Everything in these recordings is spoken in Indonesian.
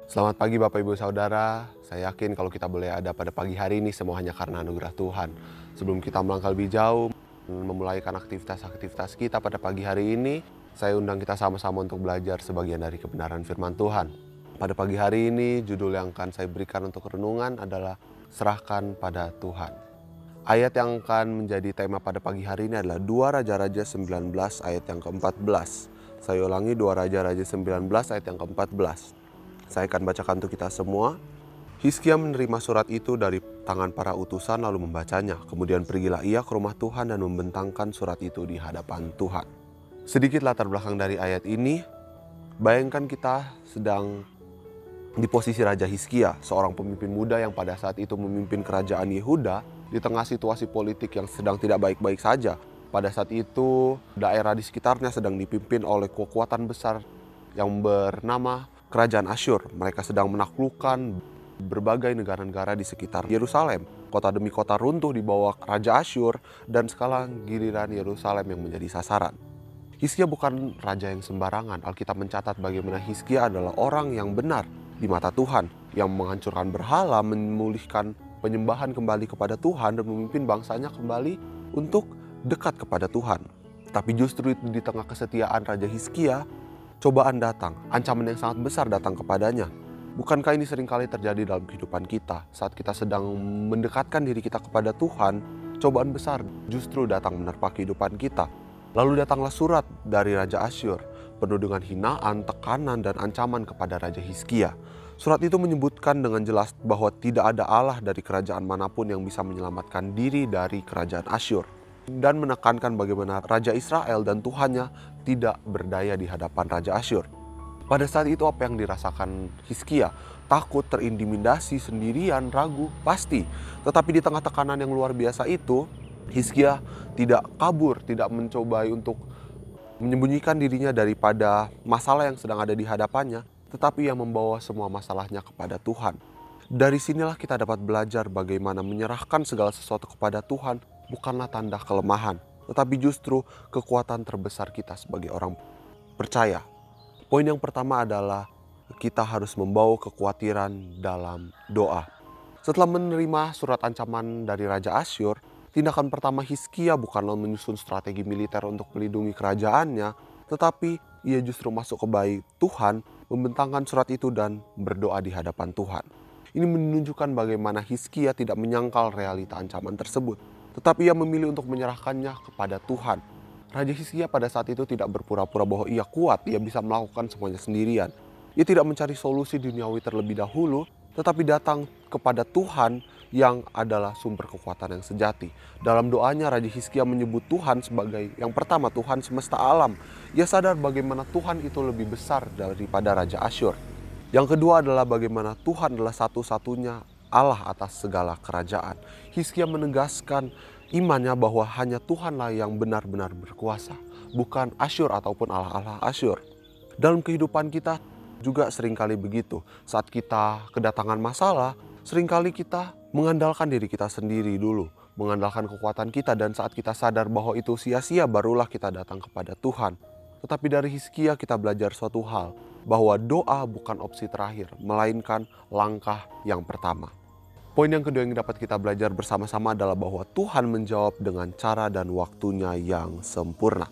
Selamat pagi Bapak Ibu Saudara, saya yakin kalau kita boleh ada pada pagi hari ini semua hanya karena anugerah Tuhan. Sebelum kita melangkah lebih jauh, memulaikan aktivitas-aktivitas kita pada pagi hari ini, saya undang kita sama-sama untuk belajar sebagian dari kebenaran firman Tuhan. Pada pagi hari ini, judul yang akan saya berikan untuk renungan adalah Serahkan pada Tuhan. Ayat yang akan menjadi tema pada pagi hari ini adalah 2 Raja-Raja 19 ayat yang ke-14. Saya ulangi 2 Raja-Raja 19 ayat yang ke-14. Saya akan bacakan untuk kita semua. Hizkia menerima surat itu dari tangan para utusan lalu membacanya. Kemudian pergilah ia ke rumah Tuhan dan membentangkan surat itu di hadapan Tuhan. Sedikit latar belakang dari ayat ini. Bayangkan kita sedang di posisi Raja Hizkia, seorang pemimpin muda yang pada saat itu memimpin kerajaan Yehuda di tengah situasi politik yang sedang tidak baik-baik saja. Pada saat itu daerah di sekitarnya sedang dipimpin oleh kekuatan besar yang bernama Kerajaan Asyur. Mereka sedang menaklukkan berbagai negara-negara di sekitar Yerusalem. Kota demi kota runtuh di bawah Raja Asyur dan sekarang giliran Yerusalem yang menjadi sasaran. Hizkia bukan raja yang sembarangan. Alkitab mencatat bagaimana Hizkia adalah orang yang benar di mata Tuhan, yang menghancurkan berhala, memulihkan penyembahan kembali kepada Tuhan dan memimpin bangsanya kembali untuk dekat kepada Tuhan. Tapi justru di tengah kesetiaan Raja Hizkia, cobaan datang, ancaman yang sangat besar datang kepadanya. Bukankah ini seringkali terjadi dalam kehidupan kita? Saat kita sedang mendekatkan diri kita kepada Tuhan, cobaan besar justru datang menerpa kehidupan kita. Lalu datanglah surat dari Raja Asyur, penuh dengan hinaan, tekanan, dan ancaman kepada Raja Hizkia. Surat itu menyebutkan dengan jelas bahwa tidak ada Allah dari kerajaan manapun yang bisa menyelamatkan diri dari kerajaan Asyur. Dan menekankan bagaimana Raja Israel dan Tuhannya tidak berdaya di hadapan Raja Asyur. Pada saat itu apa yang dirasakan Hizkia? Takut, terintimidasi, sendirian, ragu, pasti. Tetapi di tengah tekanan yang luar biasa itu, Hizkia tidak kabur, tidak mencoba untuk menyembunyikan dirinya daripada masalah yang sedang ada di hadapannya, tetapi ia membawa semua masalahnya kepada Tuhan. Dari sinilah kita dapat belajar bagaimana menyerahkan segala sesuatu kepada Tuhan bukanlah tanda kelemahan, tetapi justru kekuatan terbesar kita sebagai orang percaya. Poin yang pertama adalah kita harus membawa kekhawatiran dalam doa. Setelah menerima surat ancaman dari Raja Asyur, tindakan pertama Hizkia bukanlah menyusun strategi militer untuk melindungi kerajaannya, tetapi ia justru masuk ke bait Tuhan, membentangkan surat itu dan berdoa di hadapan Tuhan. Ini menunjukkan bagaimana Hizkia tidak menyangkal realita ancaman tersebut, tetapi ia memilih untuk menyerahkannya kepada Tuhan. Raja Hizkia pada saat itu tidak berpura-pura bahwa ia kuat, ia bisa melakukan semuanya sendirian. Ia tidak mencari solusi duniawi terlebih dahulu, tetapi datang kepada Tuhan yang adalah sumber kekuatan yang sejati. Dalam doanya Raja Hizkia menyebut Tuhan sebagai yang pertama, Tuhan semesta alam. Ia sadar bagaimana Tuhan itu lebih besar daripada Raja Asyur. Yang kedua adalah bagaimana Tuhan adalah satu-satunya Allah atas segala kerajaan. Hizkia menegaskan imannya bahwa hanya Tuhanlah yang benar-benar berkuasa, bukan Asyur ataupun Allah-Allah Asyur. Dalam kehidupan kita juga seringkali begitu. Saat kita kedatangan masalah, seringkali kita mengandalkan diri kita sendiri dulu, mengandalkan kekuatan kita, dan saat kita sadar bahwa itu sia-sia, barulah kita datang kepada Tuhan. Tetapi dari Hizkia kita belajar suatu hal, bahwa doa bukan opsi terakhir, melainkan langkah yang pertama. Poin yang kedua yang dapat kita belajar bersama-sama adalah bahwa Tuhan menjawab dengan cara dan waktunya yang sempurna.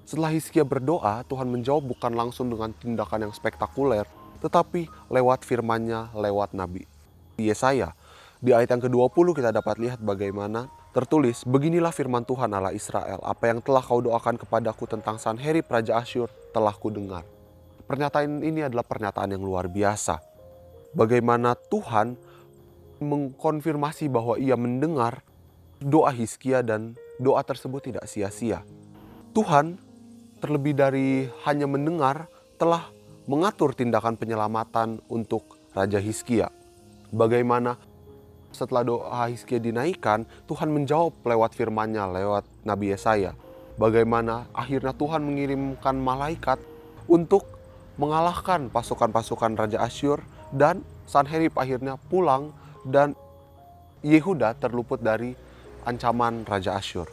Setelah Hizkia berdoa, Tuhan menjawab bukan langsung dengan tindakan yang spektakuler, tetapi lewat firman-Nya, lewat Nabi Yesaya. Di ayat yang ke-20 kita dapat lihat bagaimana tertulis, "Beginilah firman Tuhan Allah Israel, apa yang telah kau doakan kepadaku tentang Sanherib Raja Asyur telah kudengar." Pernyataan ini adalah pernyataan yang luar biasa. Bagaimana Tuhan mengkonfirmasi bahwa ia mendengar doa Hizkia dan doa tersebut tidak sia-sia. Tuhan terlebih dari hanya mendengar telah mengatur tindakan penyelamatan untuk Raja Hizkia. Bagaimana setelah doa Hizkia dinaikkan, Tuhan menjawab lewat firman-Nya, lewat Nabi Yesaya. Bagaimana akhirnya Tuhan mengirimkan malaikat untuk mengalahkan pasukan-pasukan Raja Asyur, dan Sanherib akhirnya pulang dan Yehuda terluput dari ancaman Raja Asyur.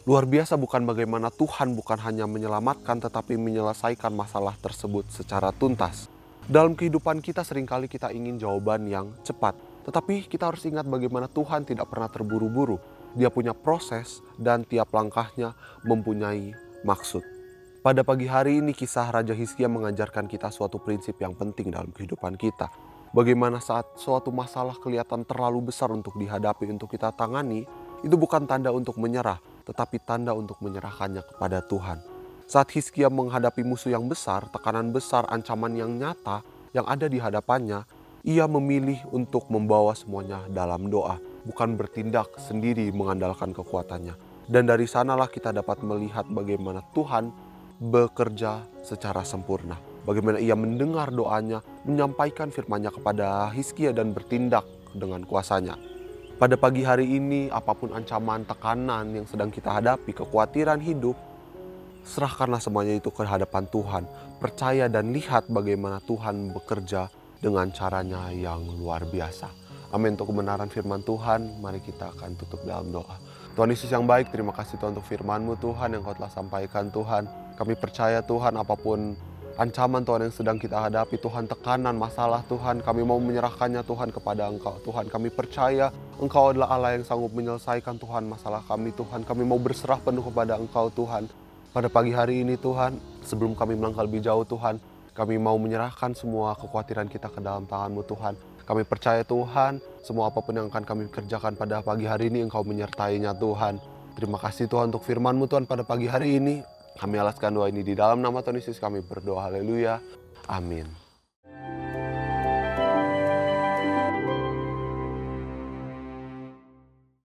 Luar biasa bukan bagaimana Tuhan bukan hanya menyelamatkan tetapi menyelesaikan masalah tersebut secara tuntas. Dalam kehidupan kita seringkali kita ingin jawaban yang cepat. Tetapi kita harus ingat bagaimana Tuhan tidak pernah terburu-buru. Dia punya proses dan tiap langkahnya mempunyai maksud. Pada pagi hari ini kisah Raja Hizkia mengajarkan kita suatu prinsip yang penting dalam kehidupan kita. Bagaimana saat suatu masalah kelihatan terlalu besar untuk dihadapi, untuk kita tangani, itu bukan tanda untuk menyerah, tetapi tanda untuk menyerahkannya kepada Tuhan. Saat Hizkia menghadapi musuh yang besar, tekanan besar, ancaman yang nyata yang ada di hadapannya, ia memilih untuk membawa semuanya dalam doa, bukan bertindak sendiri mengandalkan kekuatannya. Dan dari sanalah kita dapat melihat bagaimana Tuhan bekerja secara sempurna. Bagaimana ia mendengar doanya, menyampaikan firman-Nya kepada Hizkia dan bertindak dengan kuasanya. Pada pagi hari ini, apapun ancaman, tekanan yang sedang kita hadapi, kekhawatiran hidup, serahkanlah semuanya itu ke hadapan Tuhan. Percaya dan lihat bagaimana Tuhan bekerja dengan caranya yang luar biasa. Amin. Untuk kebenaran firman Tuhan, mari kita akan tutup dalam doa. Tuhan Yesus yang baik, terima kasih Tuhan untuk firman-Mu Tuhan yang Kau telah sampaikan Tuhan. Kami percaya Tuhan apapun ancaman Tuhan yang sedang kita hadapi, Tuhan tekanan, masalah Tuhan, kami mau menyerahkannya Tuhan kepada Engkau Tuhan. Kami percaya Engkau adalah Allah yang sanggup menyelesaikan Tuhan masalah kami Tuhan. Kami mau berserah penuh kepada Engkau Tuhan. Pada pagi hari ini Tuhan, sebelum kami melangkah lebih jauh Tuhan, kami mau menyerahkan semua kekhawatiran kita ke dalam tangan-Mu Tuhan. Kami percaya Tuhan, semua apapun yang akan kami kerjakan pada pagi hari ini Engkau menyertainya Tuhan. Terima kasih Tuhan untuk firman-Mu Tuhan pada pagi hari ini. Kami alaskan doa ini di dalam nama Tuhan Yesus kami berdoa. Haleluya. Amin.